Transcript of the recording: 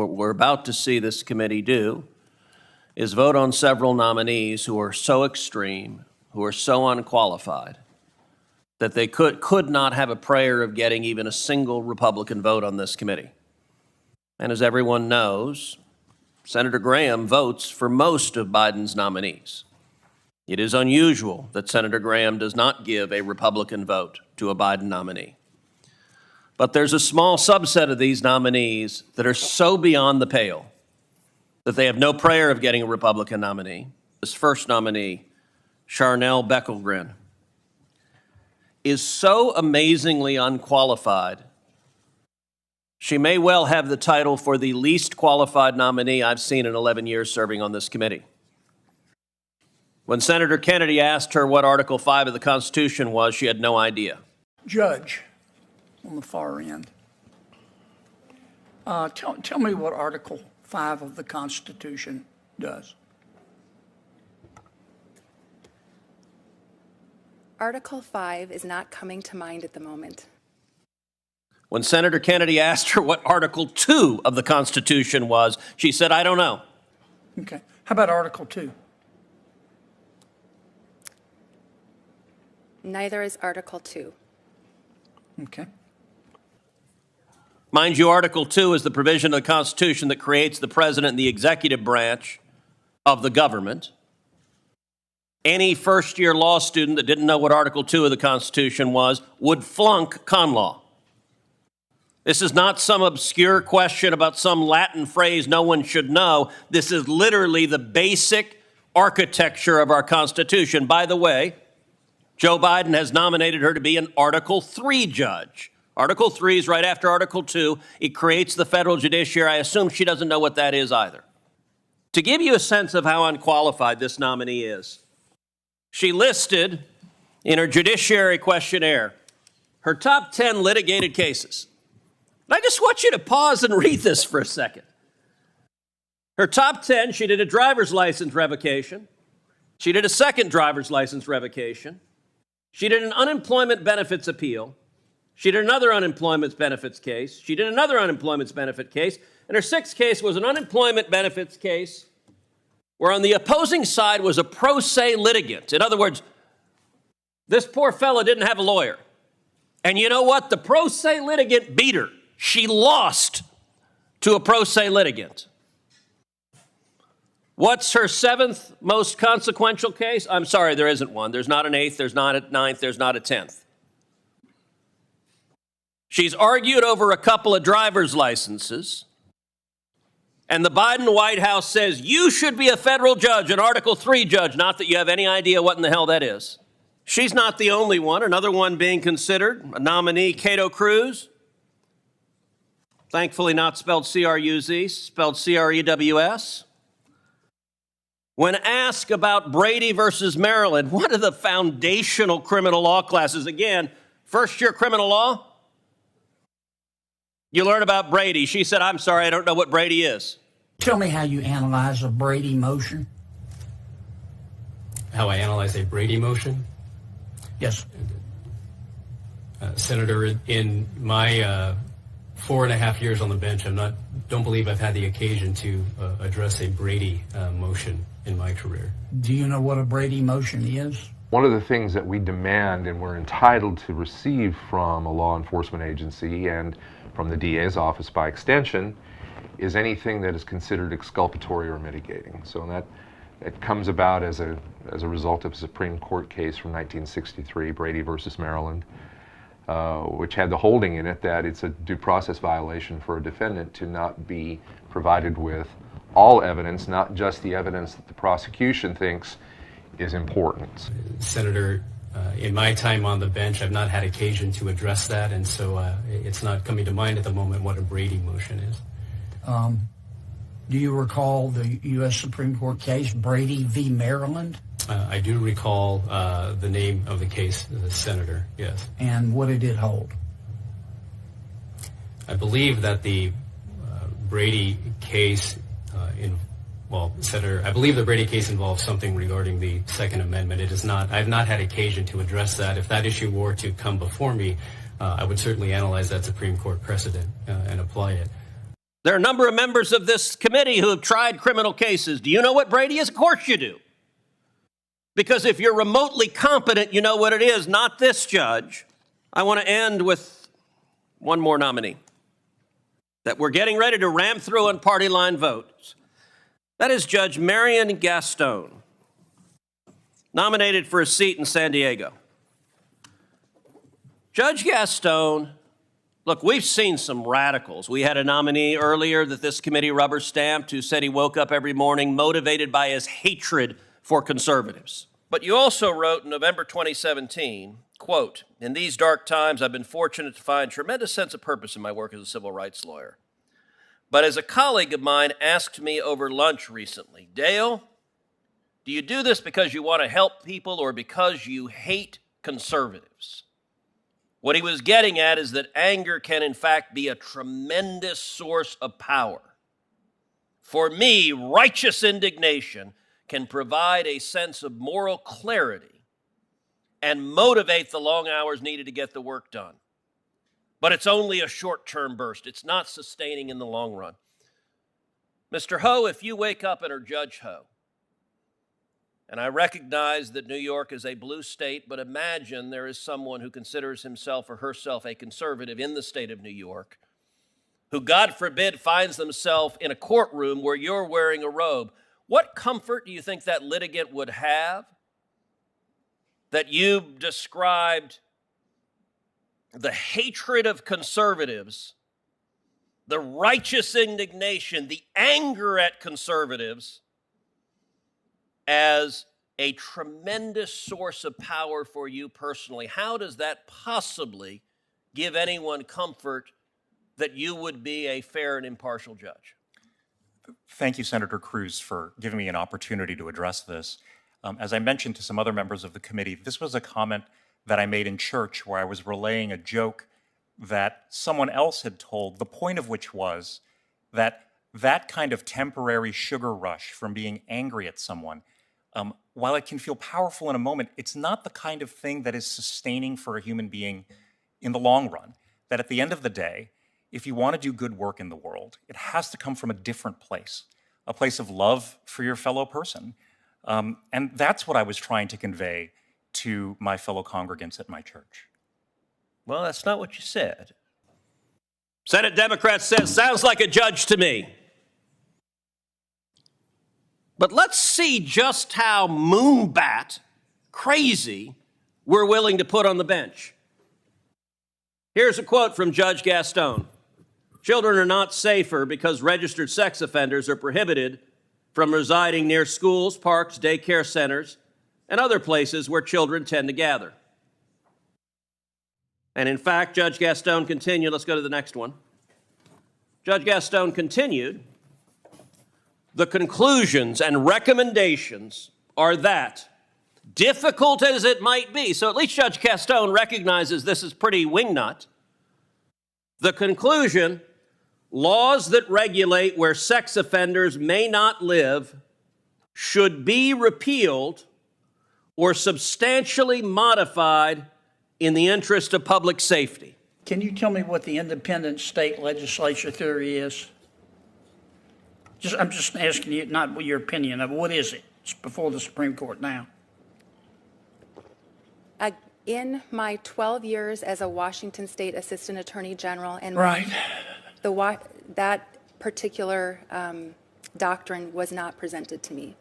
what we're about to see this committee do is vote on several nominees who are so extreme, who are so unqualified, that they could not have a prayer of getting even a single Republican vote on this committee. And as everyone knows, Senator Graham votes for most of Biden's nominees. It is unusual that Senator Graham does not give a Republican vote to a Biden nominee. But there's a small subset of these nominees that are so beyond the pale that they have no prayer of getting a Republican nominee. This first nominee, Charnel Beckelgren, is so amazingly unqualified, she may well have the title for the least qualified nominee I've seen in 11 years serving on this committee. When Senator Kennedy asked her what Article 5 of the Constitution was, she had no idea. Judge, on the far end, tell me what Article 5 of the Constitution does. Article 5 is not coming to mind at the moment. When Senator Kennedy asked her what Article 2 of the Constitution was, she said, I don't know. Okay. How about Article 2? Neither is Article 2. Okay. Mind you, Article 2 is the provision of the Constitution that creates the president and the executive branch of the government. Any first-year law student that didn't know what Article 2 of the Constitution was would flunk con law. This is not some obscure question about some Latin phrase no one should know. This is literally the basic architecture of our Constitution. By the way, Joe Biden has nominated her to be an Article 3 judge. Article 3 is right after Article 2. It creates the federal judiciary. I assume she doesn't know what that is either. To give you a sense of how unqualified this nominee is, she listed in her judiciary questionnaire her top 10 litigated cases. And I just want you to pause and read this for a second. Her top 10, she did a driver's license revocation. She did a second driver's license revocation. She did an unemployment benefits appeal. She did another unemployment benefits case. She did another unemployment benefit case. And her sixth case was an unemployment benefits case where on the opposing side was a pro se litigant. In other words, this poor fella didn't have a lawyer. And you know what? The pro se litigant beat her. She lost to a pro se litigant. What's her seventh most consequential case? I'm sorry, there isn't one. There's not an eighth, there's not a ninth, there's not a 10th. She's argued over a couple of driver's licenses, and the Biden White House says you should be a federal judge, an Article 3 judge, not that you have any idea what in the hell that is. She's not the only one. Another one being considered, a nominee, Ted Cruz. Thankfully not spelled C-R-U-Z, spelled C-R-E-W-S. When asked about Brady versus Maryland, one of the foundational criminal law classes, again, first-year criminal law, you learn about Brady. She said, I'm sorry, I don't know what Brady is. Tell me how you analyze a Brady motion. How I analyze a Brady motion? Yes. Senator, in my 4.5 years on the bench, don't believe I've had the occasion to address a Brady motion in my career. Do you know what a Brady motion is? One of the things that we demand and we're entitled to receive from a law enforcement agency and from the DA's office by extension is anything that is considered exculpatory or mitigating. So that it comes about as a result of a Supreme Court case from 1963, Brady versus Maryland, which had the holding in it that it's a due process violation for a defendant to not be provided with all evidence, not just the evidence that the prosecution thinks is important. Senator, in my time on the bench, I've not had occasion to address that, and so it's not coming to mind at the moment what a Brady motion is. Do you recall the U.S. Supreme Court case, Brady v. Maryland? I do recall the name of the case, the Senator, yes. And what did it hold? I believe that the Brady case, Senator, I believe the Brady case involves something regarding the Second Amendment. It is not. I've not had occasion to address that. If that issue were to come before me, I would certainly analyze that Supreme Court precedent and apply it. There are a number of members of this committee who have tried criminal cases. Do you know what Brady is? Of course you do. Because if you're remotely competent, you know what it is, not this judge. I want to end with one more nominee that we're getting ready to ram through on party line votes. That is Judge Marion Gaston, nominated for a seat in San Diego. Judge Gaston, look, we've seen some radicals. We had a nominee earlier that this committee rubber stamped who said he woke up every morning motivated by his hatred for conservatives. But you also wrote in November 2017, quote, "In these dark times, I've been fortunate to find tremendous sense of purpose in my work as a civil rights lawyer. But as a colleague of mine asked me over lunch recently, Dale, do you do this because you want to help people or because you hate conservatives?" What he was getting at is that anger can in fact be a tremendous source of power. For me, righteous indignation can provide a sense of moral clarity and motivate the long hours needed to get the work done. But it's only a short-term burst. It's not sustaining in the long run. Mr. Ho, if you wake up and are Judge Ho, and I recognize that New York is a blue state, but imagine there is someone who considers himself or herself a conservative in the state of New York, who, God forbid, finds themselves in a courtroom where you're wearing a robe. What comfort do you think that litigant would have that you described the hatred of conservatives, the righteous indignation, the anger at conservatives as a tremendous source of power for you personally? How does that possibly give anyone comfort that you would be a fair and impartial judge? Thank you, Senator Cruz, for giving me an opportunity to address this. As I mentioned to some other members of the committee, this was a comment that I made in church where I was relaying a joke that someone else had told, the point of which was that that kind of temporary sugar rush from being angry at someone, while it can feel powerful in a moment, it's not the kind of thing that is sustaining for a human being in the long run. That at the end of the day, if you want to do good work in the world, it has to come from a different place, a place of love for your fellow person. And that's what I was trying to convey to my fellow congregants at my church. Well, that's not what you said. Senate Democrat says, sounds like a judge to me. But let's see just how moonbat crazy we're willing to put on the bench. Here's a quote from Judge Gaston. "Children are not safer because registered sex offenders are prohibited from residing near schools, parks, daycare centers, and other places where children tend to gather." And in fact, Judge Gaston continued, let's go to the next one. Judge Gaston continued, "The conclusions and recommendations are that, difficult as it might be," so at least Judge Gaston recognizes this is pretty wingnut. "The conclusion, laws that regulate where sex offenders may not live should be repealed or substantially modified in the interest of public safety." Can you tell me what the independent state legislature theory is? I'm just asking you, not your opinion of what is it? It's before the Supreme Court now. In my 12 years as a Washington State Assistant Attorney General, and Right. that particular doctrine was not presented to me.